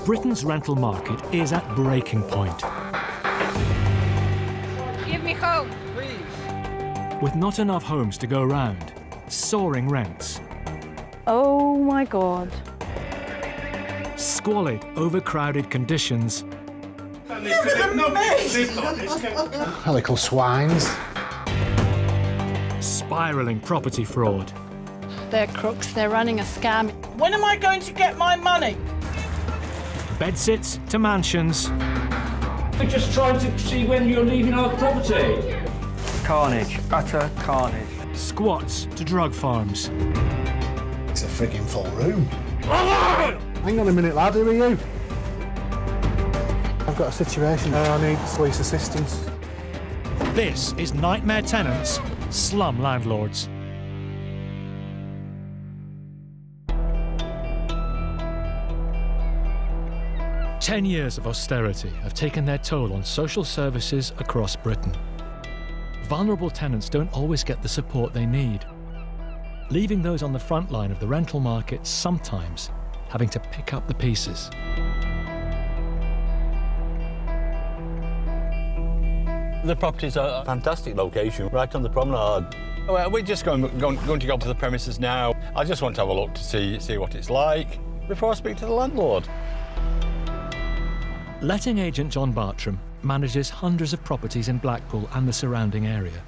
Britain's rental market is at breaking point. Give me home, please. With not enough homes to go round, soaring rents, Oh my God. squalid, overcrowded conditions, Little swines. spiralling property fraud, They're crooks, they're running a scam. When am I going to get my money? bedsits to mansions, We're just trying to see when you're leaving our property. Carnage, utter carnage. squats to drug farms. It's a frigging full room. Hang on a minute, lad, who are you? I've got a situation. I need police assistance. This is Nightmare Tenants Slum Landlords. Ten years of austerity have taken their toll on social services across Britain. Vulnerable tenants don't always get the support they need, leaving those on the front line of the rental market sometimes having to pick up the pieces. The property's a fantastic location, right on the promenade. Well, we're just going to go to the premises now. I just want to have a look to see what it's like before I speak to the landlord. Letting agent John Bartram manages hundreds of properties in Blackpool and the surrounding area,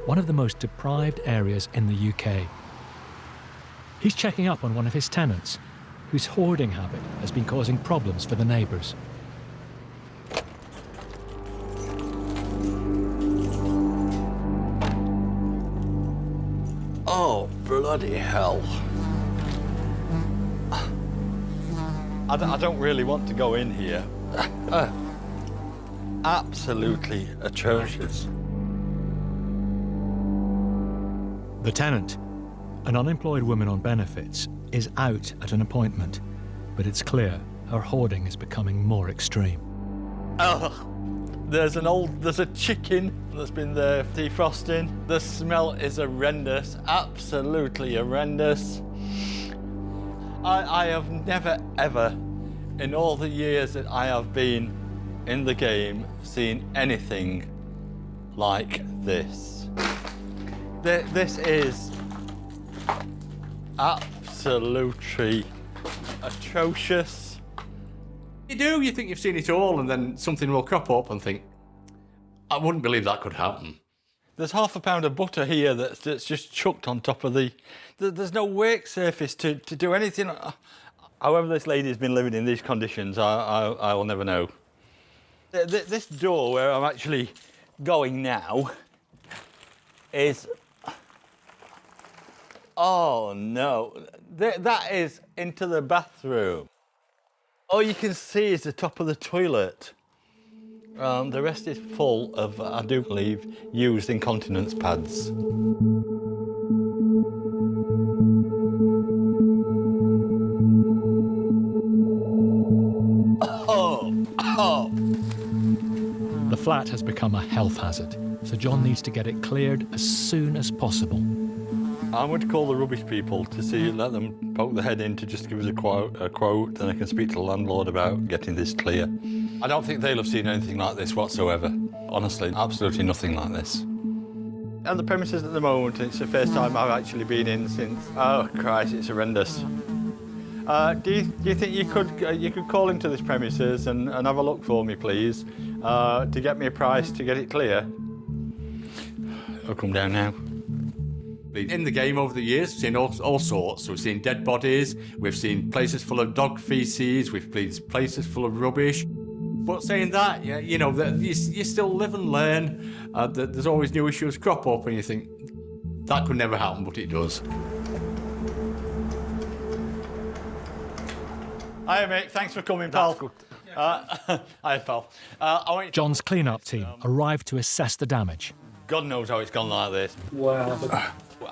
one of the most deprived areas in the UK. He's checking up on one of his tenants, whose hoarding habit has been causing problems for the neighbours. Oh, bloody hell. I don't really want to go in here. Absolutely atrocious. The tenant, an unemployed woman on benefits, is out at an appointment, but it's clear her hoarding is becoming more extreme. Oh, there's a chicken that's been there defrosting. The smell is horrendous, absolutely horrendous. I have never, ever, in all the years that I have been in the game, seen anything like this. This is absolutely atrocious. You think you've seen it all, and then something will crop up and think, I wouldn't believe that could happen. There's half a pound of butter here that's just chucked on top of there's no work surface to do anything. However this lady's been living in these conditions, I will never know. This door where I'm actually going now is... Oh no, that is into the bathroom. All you can see is the top of the toilet. The rest is full of, I do believe, used incontinence pads. The flat has become a health hazard, so John needs to get it cleared as soon as possible. I'm going to call the rubbish people to see, let them poke their head in to just give us a quote, then I can speak to the landlord about getting this clear. I don't think they'll have seen anything like this whatsoever. Honestly, absolutely nothing like this. And the premises at the moment, it's the first time I've actually been in since, oh Christ, it's horrendous. Do you think you could call into this premises and have a look for me, please, to get me a price to get it clear? I'll come down now. In the game over the years, we've seen all sorts. We've seen dead bodies, we've seen places full of dog feces, we've seen places full of rubbish. But saying that, you still live and learn. There's always new issues crop up, and you think, that could never happen, but it does. Hiya, mate. Thanks for coming, pal. Hiya, pal. John's clean-up team arrived to assess the damage. God knows how it's gone like this. Wow.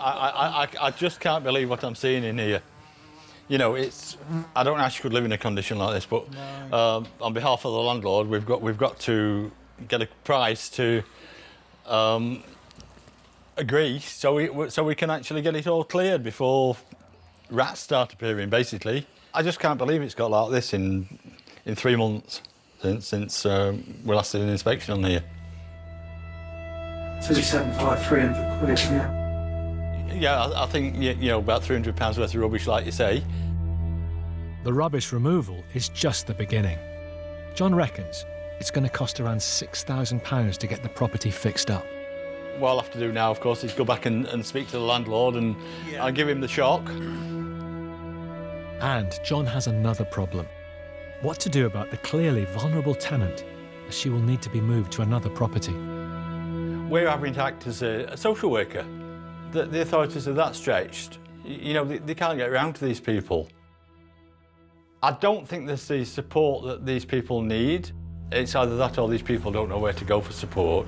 I just can't believe what I'm seeing in here. I don't actually could live in a condition like this, but on behalf of the landlord, we've got to get a price to agree so we can actually get it all cleared before rats start appearing, basically. I just can't believe it's got like this in in 3 months since we last did an inspection on here. 37.5, 300 quid, yeah. Yeah, I think, you know, about £300 worth of rubbish, like you say. The rubbish removal is just the beginning. John reckons it's going to cost around £6,000 to get the property fixed up. What I'll have to do now, of course, is go back and speak to the landlord and I'll give him the shock. And John has another problem. What to do about the clearly vulnerable tenant, as she will need to be moved to another property. We're having to act as a social worker. The authorities are that stretched. You know, they can't get around to these people. I don't think there's the support that these people need. It's either that or these people don't know where to go for support.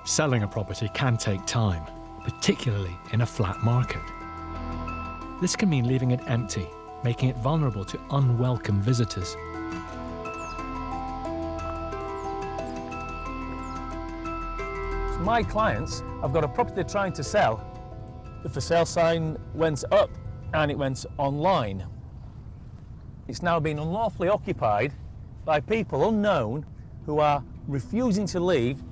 Selling a property can take time, particularly in a flat market. This can mean leaving it empty, making it vulnerable to unwelcome visitors. My clients have got a property they're trying to sell. The for sale sign went up and it went online. It's now been unlawfully occupied by people unknown who are refusing to leave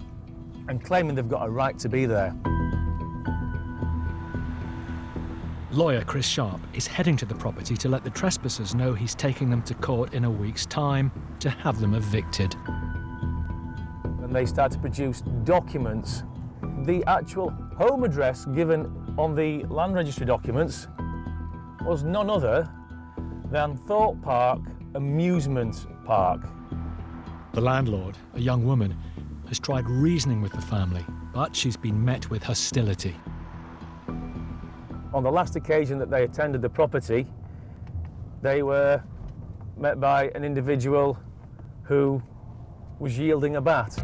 and claiming they've got a right to be there. Lawyer Chris Sharp is heading to the property to let the trespassers know he's taking them to court in a week's time to have them evicted. When they start to produce documents, the actual home address given on the land registry documents was none other than Thorpe Park Amusement Park. The landlord, a young woman, has tried reasoning with the family, but she's been met with hostility. On the last occasion that they attended the property, they were met by an individual who was yielding a bat.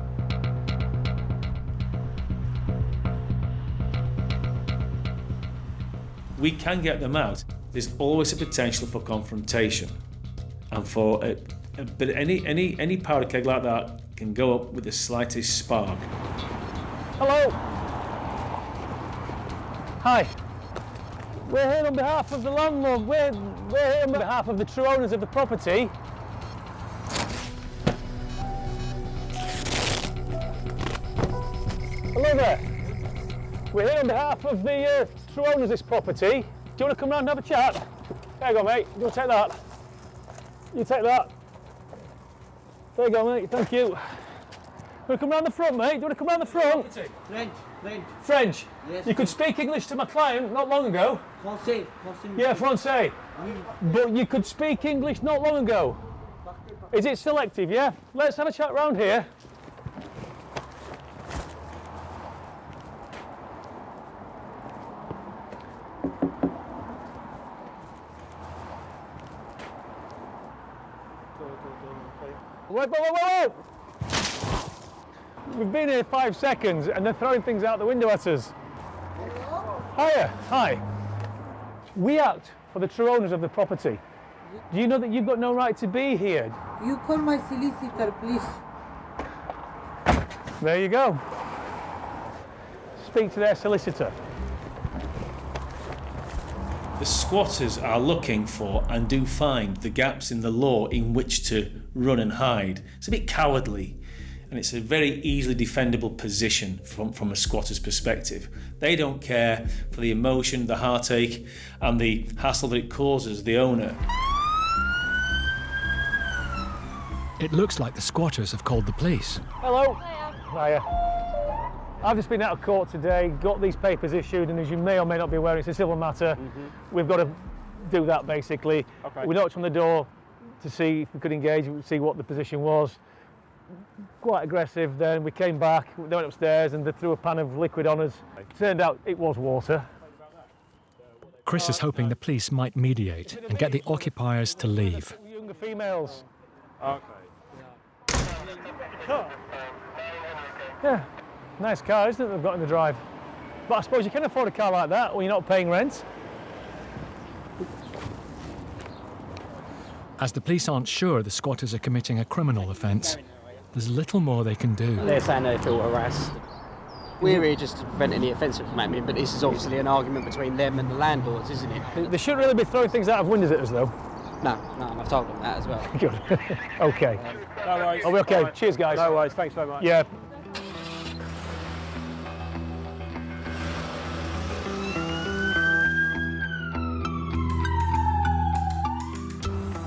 We can get them out. There's always a potential for confrontation, and but any powder keg like that can go up with the slightest spark. Hello. Hi. We're here on behalf of the landlord. We're here on behalf of the true owners of the property. Hello there. We're here on behalf of the true owners of this property. Do you want to come round and have a chat? There you go, mate. You want to take that? You take that. There you go, mate. Thank you. You want to come round the front, mate? Do you want to come round the front? French. French? Yes. You could speak English to my client not long ago. Français. Yeah, Francais. But you could speak English not long ago. Is it selective, yeah? Let's have a chat round here. Whoa! We've been here 5 seconds and they're throwing things out the window at us. Hiya, hi. We act for the true owners of the property. Do you know that you've got no right to be here? You call my solicitor, please. There you go. Speak to their solicitor. The squatters are looking for and do find the gaps in the law in which to run and hide. It's a bit cowardly, and it's a very easily defendable position from a squatter's perspective. They don't care for the emotion, the heartache, and the hassle that it causes the owner. It looks like the squatters have called the police. Hello. Hiya. I've just been out of court today, got these papers issued, and as you may or may not be aware, it's a civil matter. We've got to do that, basically. Okay. We knocked on the door to see if we could engage, see what the position was. Quite aggressive then. We came back, they went upstairs and they threw a pan of liquid on us. Turned out it was water. Chris is hoping the police might mediate and get the occupiers to leave. Younger females. Okay. Yeah, nice car, isn't it, they've got in the drive? But I suppose you can afford a car like that when you're not paying rent. As the police aren't sure the squatters are committing a criminal offence, there's little more they can do. They're saying they feel harassed. We're here just to prevent any offensive from happening, but this is obviously an argument between them and the landlords, isn't it? They shouldn't really be throwing things out of windows at us, though. No, I've told them that as well. Good. OK. No worries. Are we OK? Cheers, guys. No worries, thanks very much. Yeah.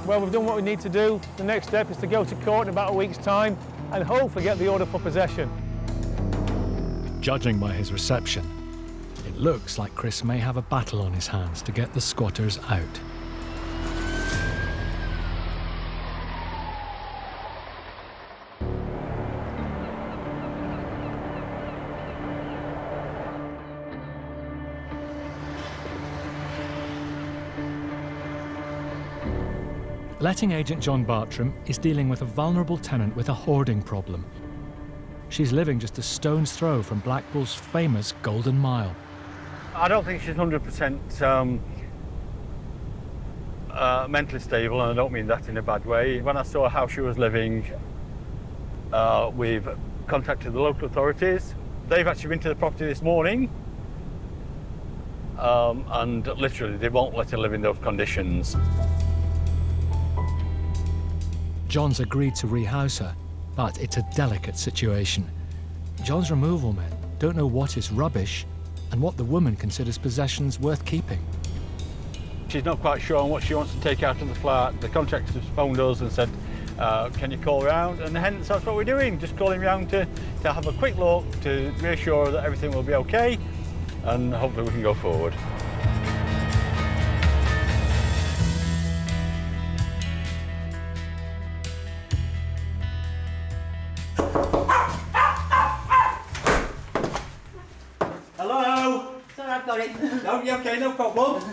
Well, we've done what we need to do. The next step is to go to court in about a week's time and hopefully get the order for possession. Judging by his reception, it looks like Chris may have a battle on his hands to get the squatters out. Letting agent John Bartram is dealing with a vulnerable tenant with a hoarding problem. She's living just a stone's throw from Blackpool's famous Golden Mile. I don't think she's 100% mentally stable, and I don't mean that in a bad way. When I saw how she was living, we've contacted the local authorities. They've actually been to the property this morning, and literally they won't let her live in those conditions. John's agreed to rehouse her, but it's a delicate situation. John's removal men don't know what is rubbish and what the woman considers possessions worth keeping. She's not quite sure on what she wants to take out of the flat. The contractor's phoned us and said, can you call round? And hence that's what we're doing, just calling round to have a quick look, to reassure that everything will be okay, and hopefully we can go forward. No, yeah, okay, no problem.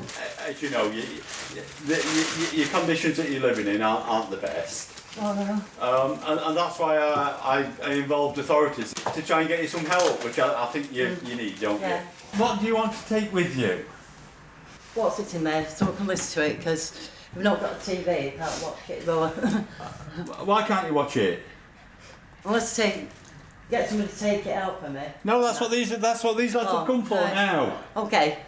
As you know, your conditions that you're living in aren't the best. Oh, no. And that's why I involved authorities to try and get you some help, which I think you need, don't you? What do you want to take with you? What's it in there so I can listen to it, because we've not got a TV, can't watch it though. Why can't you watch it? Unless get somebody to take it out for me. No, that's what these lads have come for now. Okay.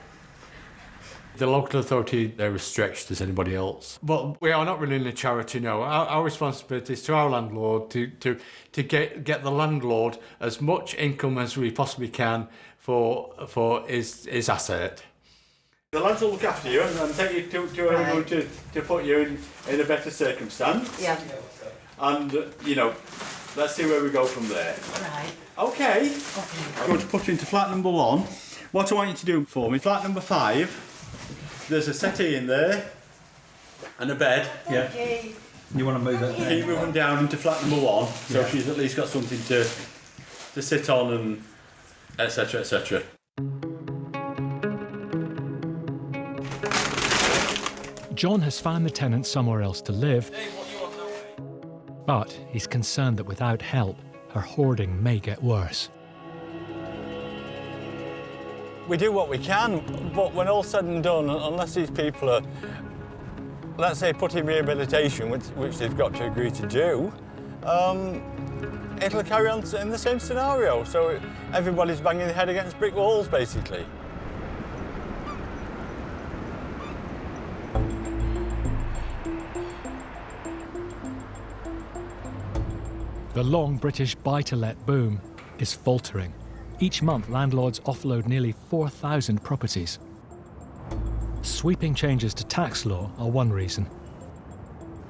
The local authority, they're as stretched as anybody else. But we are not running a charity, no. Our responsibility is to our landlord to get the landlord as much income as we possibly can for his asset. The lads will look after you and take you to everyone to put you in a better circumstance. Yeah. And, you know, let's see where we go from there. Right. Okay. I'm going to put you into flat number 1. What I want you to do for me, flat number 5, there's a settee in there and a bed. Okay. You want to move it? Keep moving down into flat number 1, so she's at least got something to sit on and etc. etc. John has found the tenant somewhere else to live, but he's concerned that without help, her hoarding may get worse. We do what we can, but when all's said and done, unless these people are, let's say, put in rehabilitation, which they've got to agree to do, it'll carry on in the same scenario. So everybody's banging their head against brick walls, basically. The long British buy-to-let boom is faltering. Each month, landlords offload nearly 4,000 properties. Sweeping changes to tax law are one reason.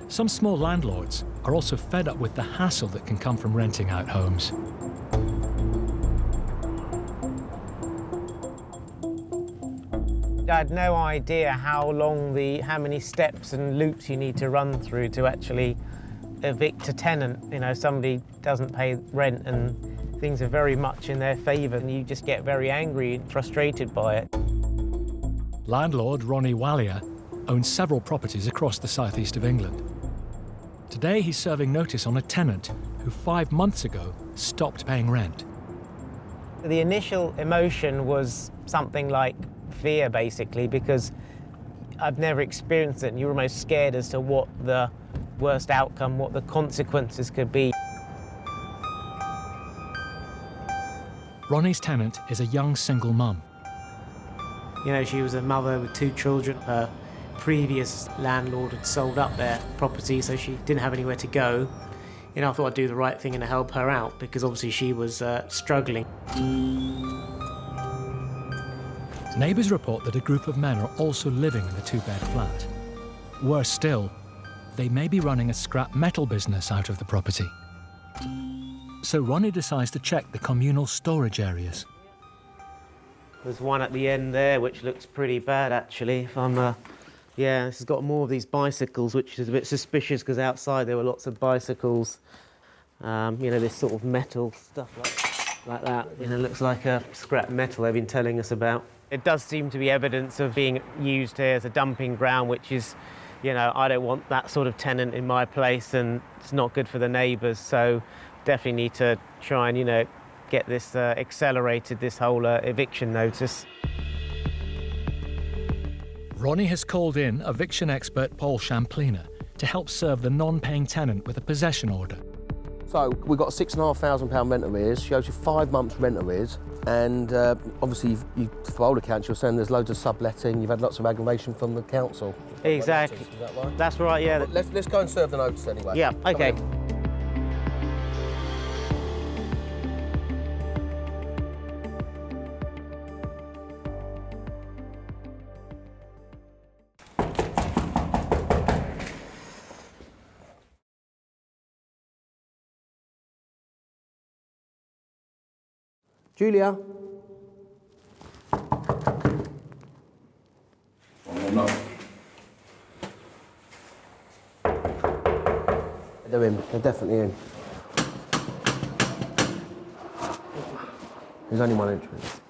Some small landlords are also fed up with the hassle that can come from renting out homes. I had no idea how many steps and loops you need to run through to actually evict a tenant. You know, somebody doesn't pay rent and things are very much in their favour and you just get very angry and frustrated by it. Landlord Ronnie Wallier owns several properties across the southeast of England. Today he's serving notice on a tenant who 5 months ago stopped paying rent. The initial emotion was something like fear, basically, because I've never experienced it and you're almost scared as to what the worst outcome, what the consequences could be. Ronnie's tenant is a young single mum. You know, she was a mother with 2 children. Her previous landlord had sold up their property, so she didn't have anywhere to go. You know, I thought I'd do the right thing and help her out, because obviously she was struggling. Neighbours report that a group of men are also living in the 2-bed flat. Worse still, they may be running a scrap metal business out of the property. So Ronnie decides to check the communal storage areas. There's one at the end there, which looks pretty bad, actually. If I'm, yeah, this has got more of these bicycles, which is a bit suspicious, because outside there were lots of bicycles. You know, this sort of metal stuff like that. You know, looks like a scrap metal they've been telling us about. It does seem to be evidence of being used here as a dumping ground, which is, you know, I don't want that sort of tenant in my place, and it's not good for the neighbours. So definitely need to try and, you know, get this accelerated, this whole eviction notice. Ronnie has called in eviction expert Paul Champlina to help serve the non-paying tenant with a possession order. So we've got a £6,500 rent arrears. She owes you 5 months rent arrears, and obviously for old accounts you're saying there's loads of subletting. You've had lots of aggravation from the council. Exactly. Is that right? That's right. Yeah. Let's go and serve the notice anyway. Yeah. Okay. Julia? No. They're in. They're definitely in. There's only one entrance.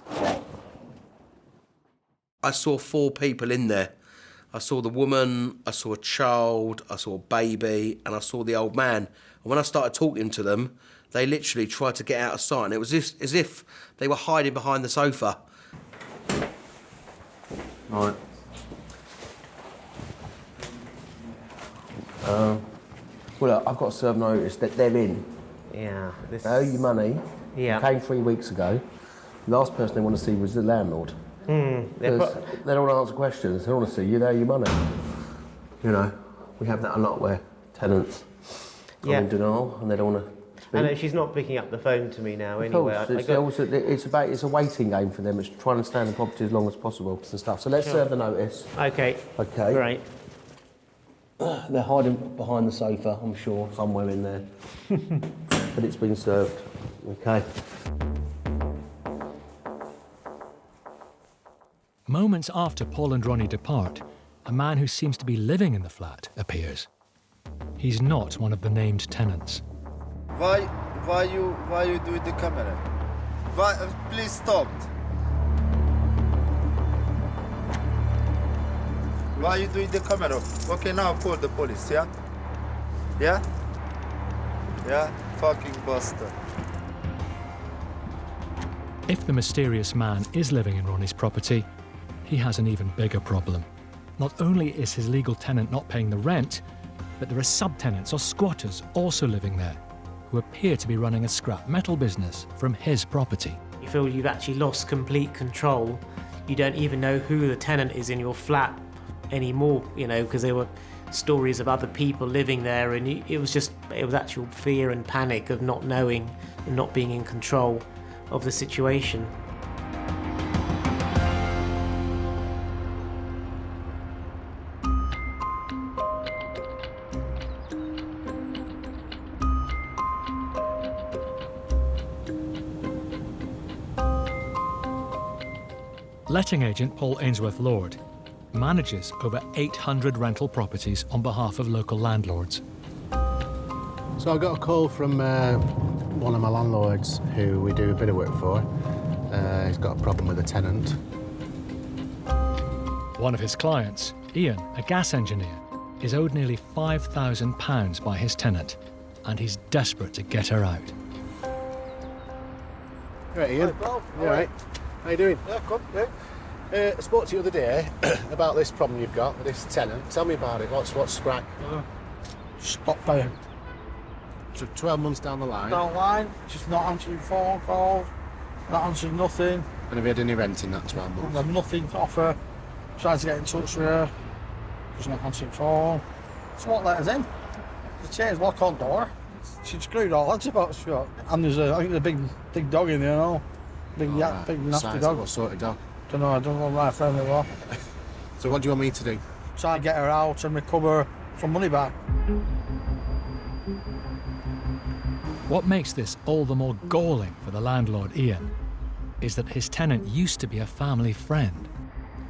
I saw 4 people in there. I saw the woman, I saw a child, I saw a baby, and I saw the old man. And when I started talking to them, they literally tried to get out of sight, and it was as if they were hiding behind the sofa. Right. Well, look, I've got to serve notice that they're in. Yeah. They owe you money. Yeah. Came 3 weeks ago. The last person they want to see was the landlord. They They don't want to answer questions. They don't want to see you. They owe you money. You know, we have that a lot where tenants come in denial and they don't want to. I know she's not picking up the phone to me now. Of Anyway, course, it's a waiting game for them. It's trying to stay in the property as long as possible and stuff. So let's serve the notice. Okay. Okay. Great. They're hiding behind the sofa, I'm sure, somewhere in there. But it's been served. Okay. Moments after Paul and Ronnie depart, a man who seems to be living in the flat appears. He's not one of the named tenants. Why you do the camera? Why, please stop. Why you doing the camera? Okay, now call the police, yeah? Yeah? Yeah? Fucking bastard. If the mysterious man is living in Ronnie's property, he has an even bigger problem. Not only is his legal tenant not paying the rent, but there are subtenants or squatters also living there, who appear to be running a scrap metal business from his property. You feel you've actually lost complete control. You don't even know who the tenant is in your flat anymore, you know, because there were stories of other people living there, and it was actual fear and panic of not knowing and not being in control of the situation. Letting agent Paul Ainsworth-Lord manages over 800 rental properties on behalf of local landlords. So I got a call from one of my landlords who we do a bit of work for. He's got a problem with a tenant. One of his clients, Ian, a gas engineer, is owed nearly £5,000 by his tenant, and he's desperate to get her out. Right, Ian. Hi, Paul. You all right? How you doing? Yeah, come, yeah. I spoke to you the other day about this problem you've got with this tenant. Tell me about it. What's crack? Stop paying. So 12 months down the line. Down line, she's not answering phone calls. That answers nothing. And have you had any rent in that 12 months? I've nothing to offer. Tried to get in touch with her. She's not answering phone. She won't let us in. The chain's locked on door. She screwed all that's about shut. And there's I think there's a big dog in there, you know. Big nasty dog. What sort of dog? I don't know what my family was. So what do you want me to do? Try and get her out and recover some money back. What makes this all the more galling for the landlord, Ian, is that his tenant used to be a family friend.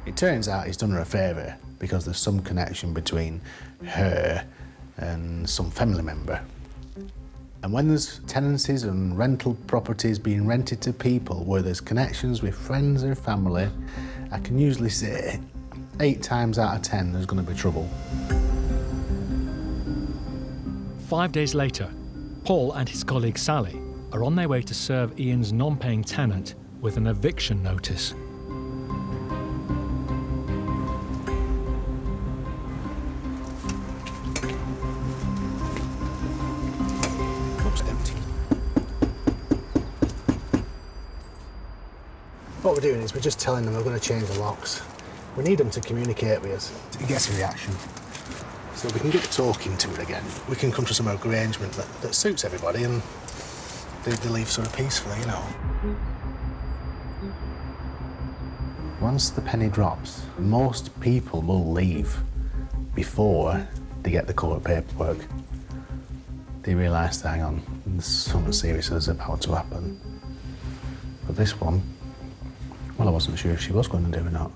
It turns out he's done her a favour because there's some connection between her and some family member. And when there's tenancies and rental properties being rented to people where there's connections with friends or family, I can usually say 8 times out of 10 there's going to be trouble. 5 days later, Paul and his colleague Sally are on their way to serve Ian's non-paying tenant with an eviction notice. Looks empty. What we're doing is we're just telling them we're going to change the locks. We need them to communicate with us to get a reaction. So we can get talking to it again. We can come to some arrangement that suits everybody and they leave sort of peacefully, you know. Once the penny drops, most people will leave before they get the court paperwork. They realise, hang on, there's something serious that's about to happen. But this one, well, I wasn't sure if she was going to do or not.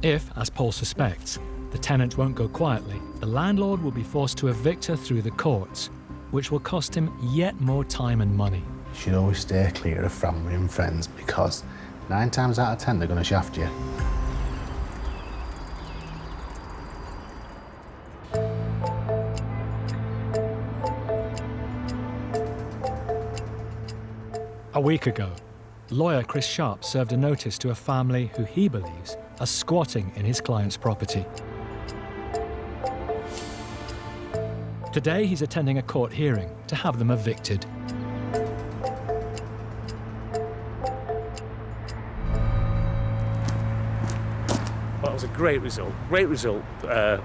If, as Paul suspects, the tenant won't go quietly, the landlord will be forced to evict her through the courts, which will cost him yet more time and money. You should always stay clear of family and friends because 9 times out of 10 they're going to shaft you. A week ago, lawyer Chris Sharp served a notice to a family who he believes are squatting in his client's property. Today, he's attending a court hearing to have them evicted. Well, that was a great result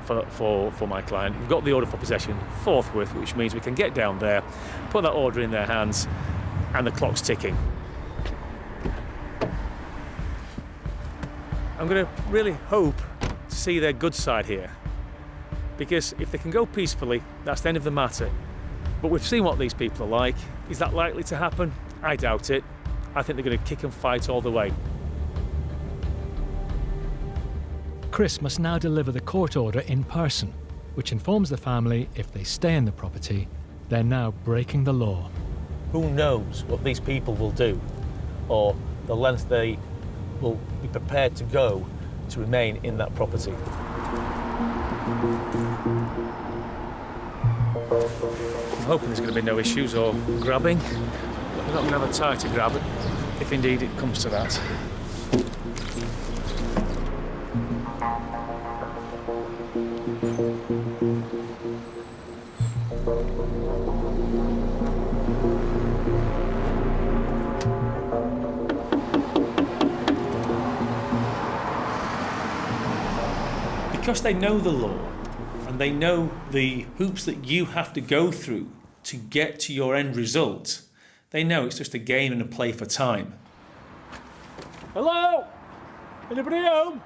for my client. We've got the order for possession forthwith, which means we can get down there, put that order in their hands, and the clock's ticking. I'm going to really hope to see their good side here, because if they can go peacefully, that's the end of the matter. But we've seen what these people are like. Is that likely to happen? I doubt it. I think they're going to kick and fight all the way. Chris must now deliver the court order in person, which informs the family if they stay in the property, they're now breaking the law. Who knows what these people will do, or the lengths they will be prepared to go to remain in that property. I'm hoping there's going to be no issues or grabbing. We're not going to have a tie to grab, if indeed it comes to that. Because they know the law and they know the hoops that you have to go through to get to your end result, they know it's just a game and a play for time. Hello? Anybody home?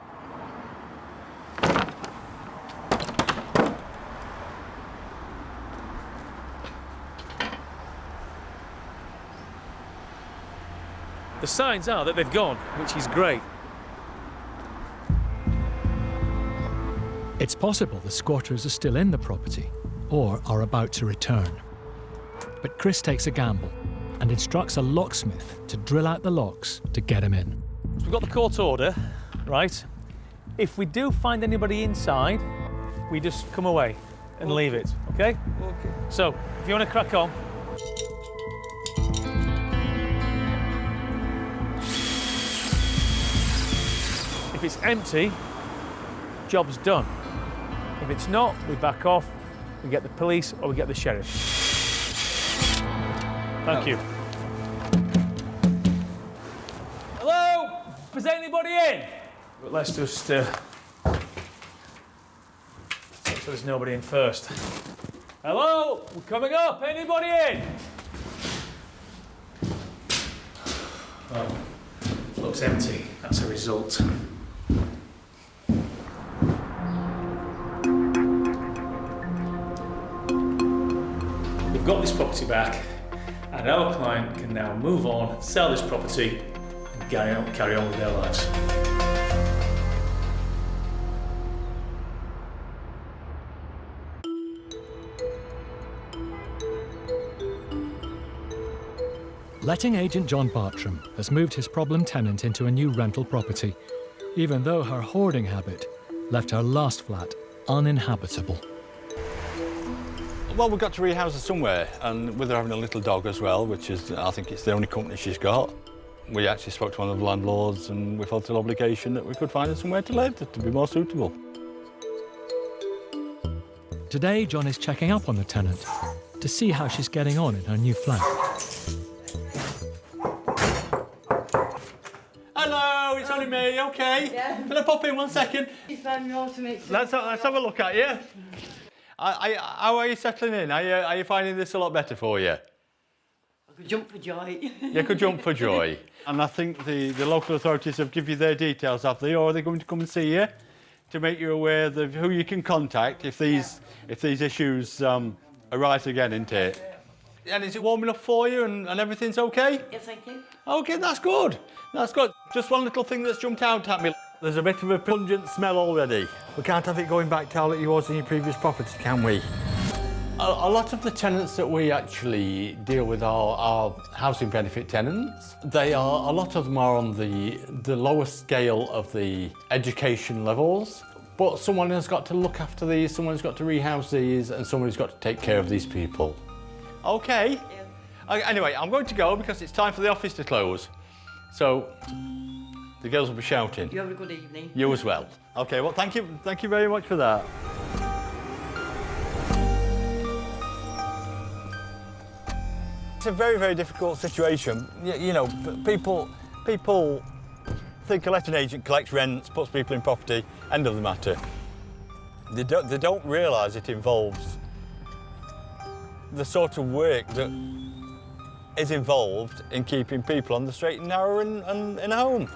The signs are that they've gone, which is great. It's possible the squatters are still in the property or are about to return. But Chris takes a gamble and instructs a locksmith to drill out the locks to get him in. So we've got the court order, right? If we do find anybody inside, we just come away and leave it, okay? Okay. So, if you want to crack on. If it's empty, job's done. If it's not, we back off, we get the police or we get the sheriff. Thank you. Is anybody in? But let's just so there's nobody in first. Hello? We're coming up. Anybody in? Well, looks empty. That's a result. We've got this property back, and our client can now move on, sell this property, and carry on with their lives. Letting agent John Bartram has moved his problem tenant into a new rental property, even though her hoarding habit left her last flat uninhabitable. Well, we've got to rehouse her somewhere, and with her having a little dog as well, which is, I think it's the only company she's got. We actually spoke to one of the landlords and we felt an obligation that we could find her somewhere to live to be more suitable. Today, John is checking up on the tenant to see how she's getting on in her new flat. Hello, it's only me, okay? Yeah. Can I pop in 1 second? Let's have a look at you. How are you settling in? Are you finding this a lot better for you? I could jump for joy. You could jump for joy. And I think the local authorities have given you their details, have they? Or are they going to come and see you to make you aware of who you can contact if these issues arise again, isn't it? And is it warm enough for you and everything's okay? Yes, thank you. Okay, that's good. That's good. Just one little thing that's jumped out at me. There's a bit of a pungent smell already. We can't have it going back to how it was in your previous property, can we? A lot of the tenants that we actually deal with are housing benefit tenants. A lot of them are on the lower scale of the education levels. But someone has got to look after these, someone's got to rehouse these, and someone's got to take care of these people. Okay. Yeah. Anyway, I'm going to go because it's time for the office to close. So, the girls will be shouting. You have a good evening. You as well. Okay, well, thank you very much for that. It's a very, very difficult situation. You know, people think a letting agent collects rents, puts people in property, end of the matter. They don't realise it involves the sort of work that is involved in keeping people on the straight and narrow and in a home.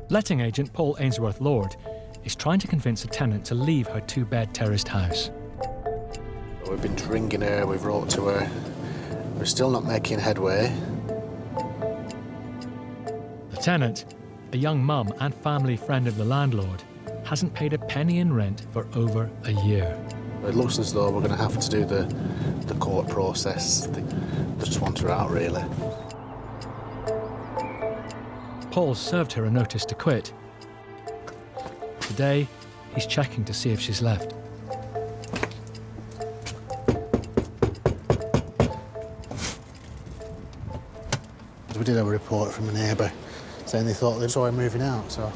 Letting agent Paul Ainsworth Lord is trying to convince a tenant to leave her two-bed terraced house. We've been ringing her, we've wrote to her. We're still not making headway. The tenant, a young mum and family friend of the landlord, hasn't paid a penny in rent for over a year. It looks as though we're going to have to do the court process. They just want her out, really. Paul served her a notice to quit. Today, he's checking to see if she's left. We did have a report from a neighbour saying they thought they saw her moving out, so...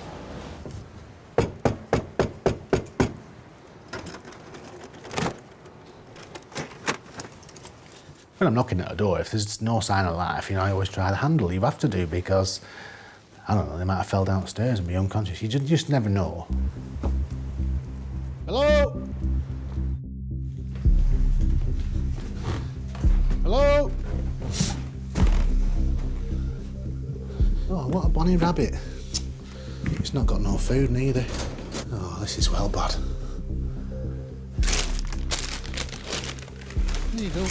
When I'm knocking at a door, if there's no sign of life, I always try the handle. You have to do because, I don't know, they might have fell downstairs and be unconscious. You just never know. Hello? Hello? Oh, what a bonny rabbit. It's not got no food neither. Oh, this is well bad. There you go.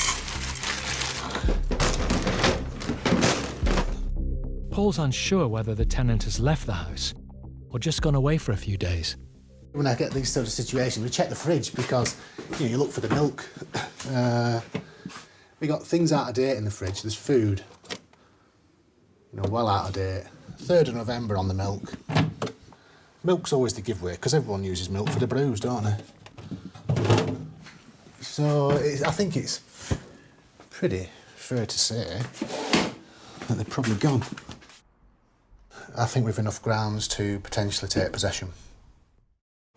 Paul's unsure whether the tenant has left the house or just gone away for a few days. When I get these sort of situations, we check the fridge because, you look for the milk. We got things out of date in the fridge. There's food, well out of date. 3rd of November on the milk. Milk's always the giveaway because everyone uses milk for the brews, don't they? So I think it's pretty fair to say that they're probably gone. I think we've enough grounds to potentially take possession.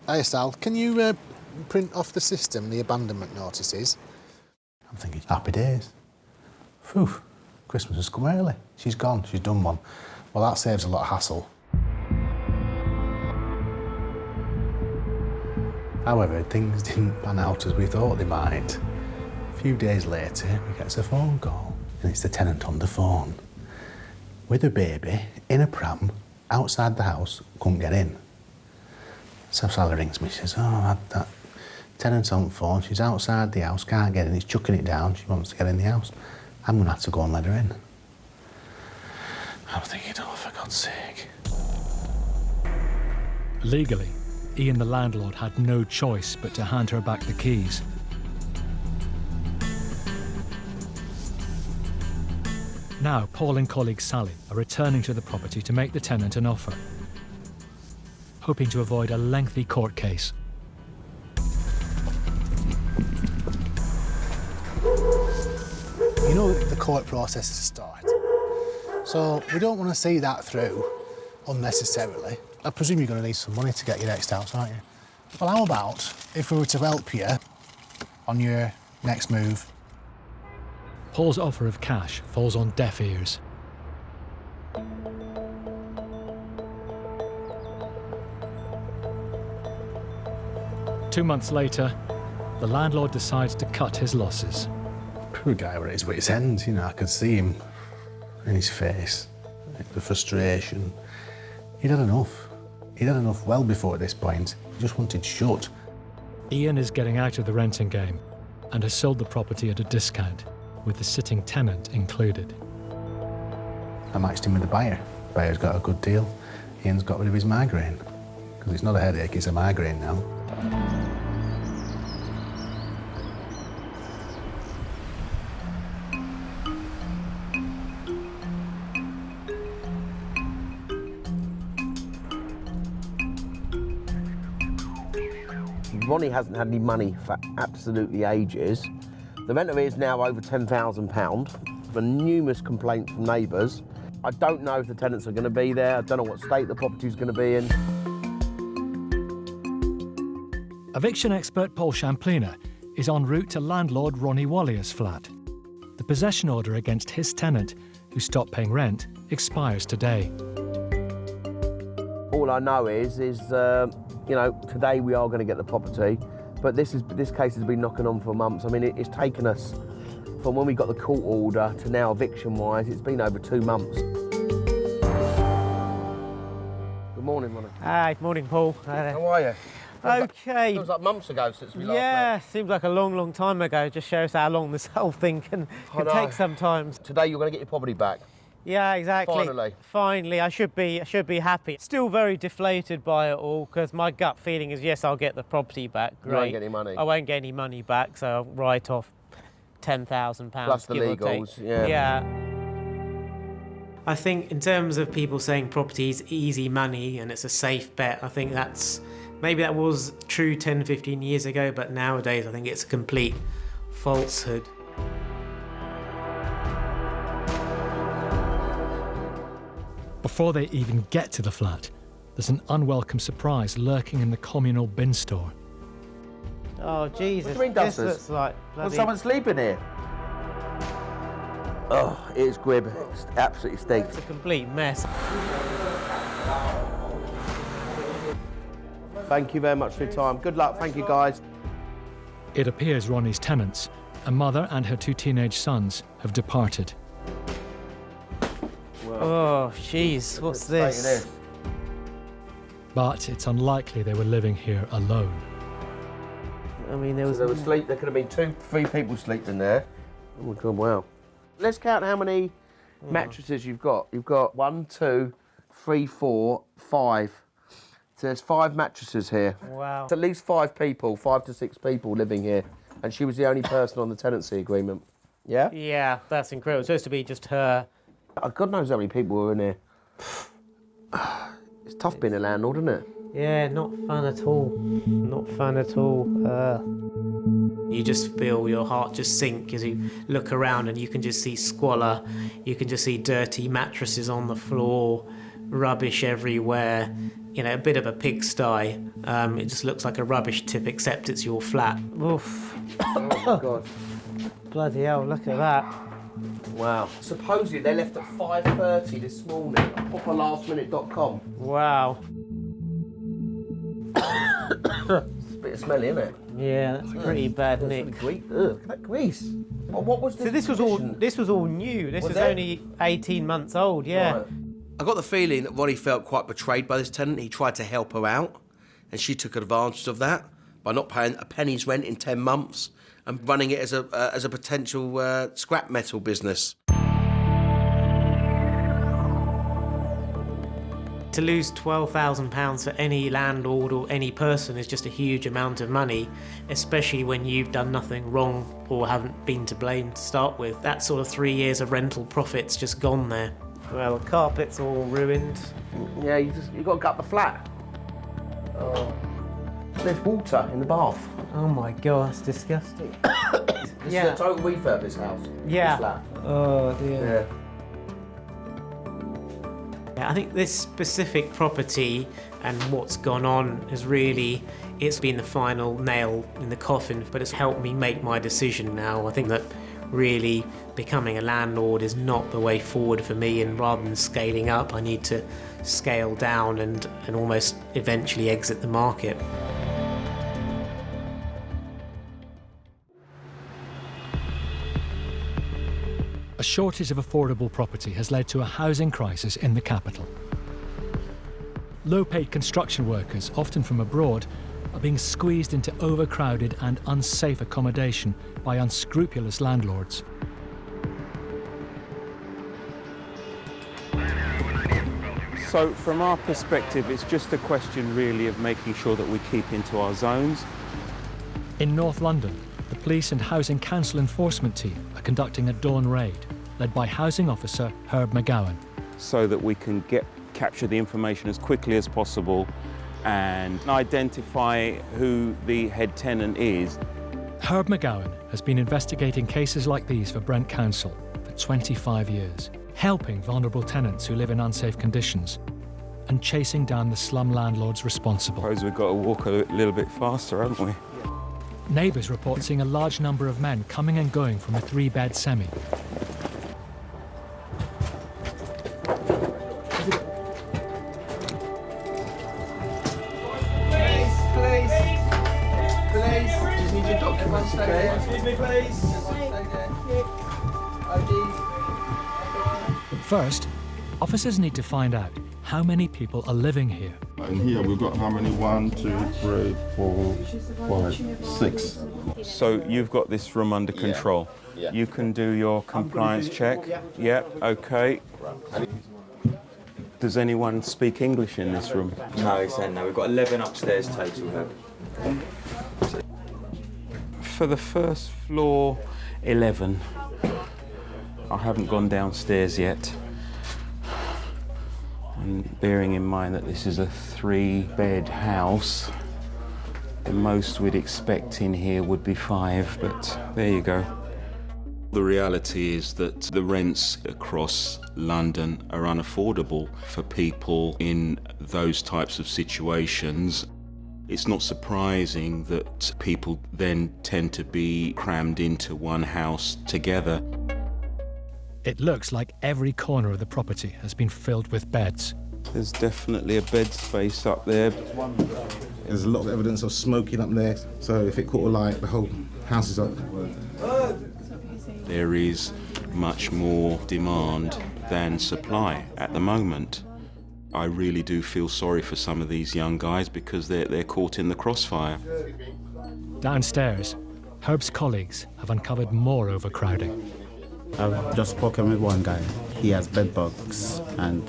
Hey Sal, can you print off the system the abandonment notices? I'm thinking, happy days. Phew, Christmas has come early. She's gone, she's done one. Well, that saves a lot of hassle. However, things didn't pan out as we thought they might. A few days later, we get a phone call, and it's the tenant on the phone. With a baby, in a pram, outside the house, couldn't get in. So Sally rings me, she says, oh, I had that tenant on the phone, she's outside the house, can't get in, he's chucking it down, she wants to get in the house. I'm gonna have to go and let her in. I'm thinking, oh, for God's sake. Legally, Ian the landlord had no choice but to hand her back the keys. Now, Paul and colleague Sally are returning to the property to make the tenant an offer, hoping to avoid a lengthy court case. You know the court process has started, so we don't want to see that through unnecessarily. I presume you're going to need some money to get your next house, aren't you? Well, how about if we were to help you on your next move? Paul's offer of cash falls on deaf ears. Two months later, the landlord decides to cut his losses. Poor guy were at his wit's end, you know, I could see him in his face, the frustration. He'd had enough. He'd had enough well before this point. He just wanted shut. Ian is getting out of the renting game and has sold the property at a discount, with the sitting tenant included. I matched him with a buyer. Buyer's got a good deal. Ian's got rid of his migraine. Because it's not a headache, it's a migraine now. Ronnie hasn't had any money for absolutely ages. The rent arrears is now over £10,000 for numerous complaints from neighbours. I don't know if the tenants are going to be there. I don't know what state the property's going to be in. Eviction expert Paul Champlina is en route to landlord Ronnie Wallier's flat. The possession order against his tenant, who stopped paying rent, expires today. All I know is you know, today we are going to get the property, but this case has been knocking on for months. I mean, it's taken us from when we got the court order to now eviction-wise, it's been over 2 months. Good morning, Ronnie. Hi, morning, Paul. How are you? Okay. Feels like months ago since we last met. Yeah, seems like a long, long time ago. Just shows how long this whole thing can take sometimes. Today you're going to get your property back. Yeah, exactly. Finally. Finally, I should be happy. Still very deflated by it all because my gut feeling is yes, I'll get the property back. Great. You won't get any money. I won't get any money back, so I'll write off £10,000 plus the legals. Yeah. I think in terms of people saying property's easy money and it's a safe bet, I think maybe that was true 10, 15 years ago, but nowadays I think it's a complete falsehood. Before they even get to the flat, there's an unwelcome surprise lurking in the communal bin store. Oh, Jesus. What do you mean, this looks like bloody... Was someone sleeping here? Oh, it is grim. It absolutely stinks. It's a complete mess. Thank you very much for your time. Good luck. Thank you, guys. It appears Ronnie's tenants, a mother and her 2 teenage sons, have departed. Oh, jeez, what's this? But it's unlikely they were living here alone. I mean, there were sleep. There could have been 2-3 people sleeping there. Oh my God! Wow. Let's count how many mattresses you've got. You've got 1, 2, 3, 4, 5. So there's 5 mattresses here. Wow. It's at least 5 people, 5 to 6 people living here, and she was the only person on the tenancy agreement. Yeah. Yeah, that's incredible. It's supposed to be just her. God knows how many people were in here. It's tough being a landlord, isn't it? Yeah, not fun at all. Not fun at all. You just feel your heart just sink as you look around and you can just see squalor. You can just see dirty mattresses on the floor, rubbish everywhere, you know, a bit of a pigsty. It just looks like a rubbish tip, except it's your flat. Oof. Oh, God. Bloody hell, look at that. Wow. Supposedly they left at 5:30 this morning. Properlastminute.com. Wow. It's a bit smelly, isn't it? Yeah, that's pretty bad, Nick. Look at that grease. What was the So this was all new. This was only 18 months old, yeah. Right. I got the feeling that Ronnie felt quite betrayed by this tenant. He tried to help her out, and she took advantage of that by not paying a penny's rent in 10 months and running it as a potential scrap metal business. To lose £12,000 for any landlord or any person is just a huge amount of money, especially when you've done nothing wrong or haven't been to blame to start with. That sort of 3 years of rental profit's just gone there. Well, the carpet's all ruined. Yeah, you got to gut the flat. Oh. There's water in the bath. Oh my God, that's disgusting. This is a total refurb, this house. Yeah. This flat. Oh dear. Yeah. I think this specific property and what's gone on has really, it's been the final nail in the coffin, but it's helped me make my decision now. I think that really becoming a landlord is not the way forward for me, and rather than scaling up, I need to scale down and almost eventually exit the market. A shortage of affordable property has led to a housing crisis in the capital. Low-paid construction workers, often from abroad, are being squeezed into overcrowded and unsafe accommodation by unscrupulous landlords. So from our perspective, it's just a question really of making sure that we keep into our zones. In North London, the police and housing council enforcement team are conducting a dawn raid, led by housing officer Herb McGowan. So that we can capture the information as quickly as possible and identify who the head tenant is. Herb McGowan has been investigating cases like these for Brent Council for 25 years, helping vulnerable tenants who live in unsafe conditions and chasing down the slum landlords responsible. I suppose we've got to walk a little bit faster, haven't we? Neighbours report seeing a large number of men coming and going from a 3-bed semi. Just need your documents, okay? Excuse me, please. First, officers need to find out how many people are living here. And here we've got how many? 1, 2, 3, 4, 5, 6. So you've got this room under control. Yeah. You can do your compliance check. Yeah, okay. Does anyone speak English in this room? No, no. We've got 11 upstairs total. For the first floor, 11. I haven't gone downstairs yet. And bearing in mind that this is a 3-bed house, the most we'd expect in here would be 5, but there you go. The reality is that the rents across London are unaffordable for people in those types of situations. It's not surprising that people then tend to be crammed into one house together. It looks like every corner of the property has been filled with beds. There's definitely a bed space up there. There's a lot of evidence of smoking up there, so if it caught alight, the whole house is up. There is much more demand than supply at the moment. I really do feel sorry for some of these young guys because they're caught in the crossfire. Downstairs, Herb's colleagues have uncovered more overcrowding. I've just spoken with one guy. He has bed bugs and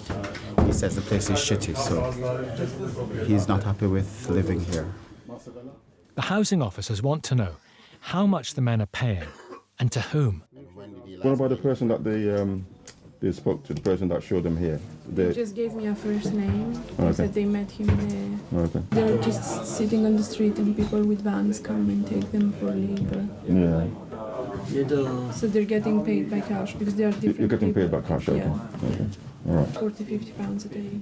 he says the place is shitty, so he's not happy with living here. The housing officers want to know how much the men are paying and to whom. What about the person that they spoke to, the person that showed them here? They just gave me a first name. They Okay. said they met him there. Okay. They're just sitting on the street and people with vans come and take them for labor. Yeah. So they're getting paid by cash because they are different You're getting paid people. by cash, okay. Yeah. Okay. Right. 40-50 pounds a day.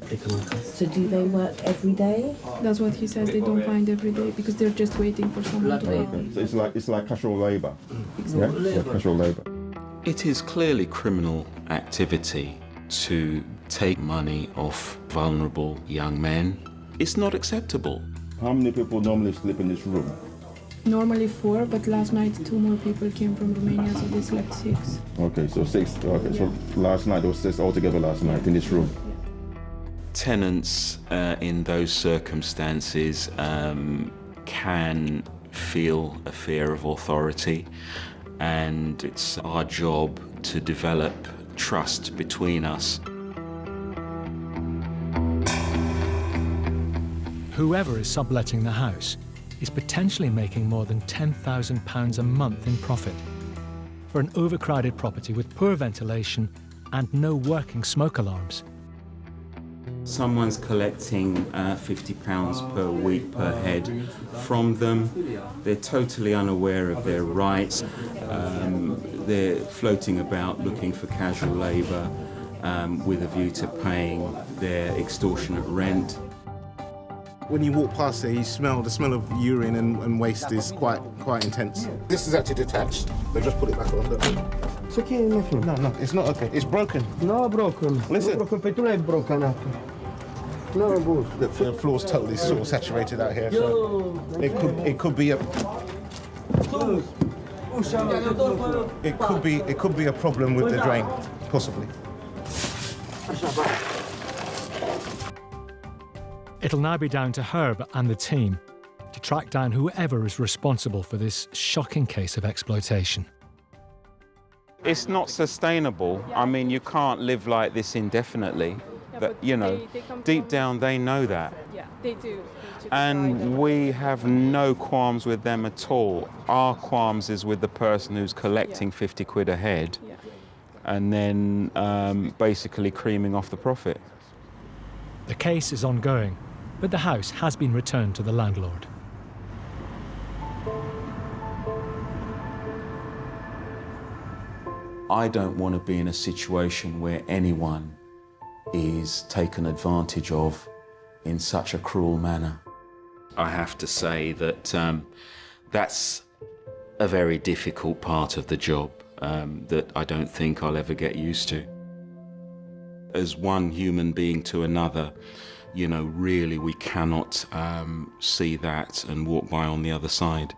So do they work every day? That's what he says. They don't find every day because they're just waiting for someone to come. So it's like casual labour. Exactly. Yeah, casual labour. It is clearly criminal activity to take money off vulnerable young men. It's not acceptable. How many people normally sleep in this room? Normally 4, but last night 2 more people came from Romania, so they slept 6. Okay, so 6. Okay, so last night there was 6 altogether last night in this room. Tenants in those circumstances can feel a fear of authority, and it's our job to develop trust between us. Whoever is subletting the house is potentially making more than £10,000 a month in profit for an overcrowded property with poor ventilation and no working smoke alarms. Someone's collecting £50 per week per head from them. They're totally unaware of their rights. They're floating about looking for casual labour with a view to paying their extortionate rent. When you walk past there, you smell the smell of urine and waste is quite intense. This is actually detached. They just put it back on. Look. It's okay, nephew. No, it's not okay. It's broken. No, broken. Listen. No, broken, but you ain't broken up. No, good. The floor's totally sort of saturated out here. So it could be a. It could be a problem with the drain, possibly. It'll now be down to Herb and the team to track down whoever is responsible for this shocking case of exploitation. It's not sustainable. I mean, you can't live like this indefinitely. But, you know, deep down they know that. Yeah, they do. And we have no qualms with them at all. Our qualms is with the person who's collecting 50 quid a head and then basically creaming off the profit. The case is ongoing, but the house has been returned to the landlord. I don't want to be in a situation where anyone is taken advantage of in such a cruel manner. I have to say that that's a very difficult part of the job that I don't think I'll ever get used to. As one human being to another, you know, really we cannot see that and walk by on the other side.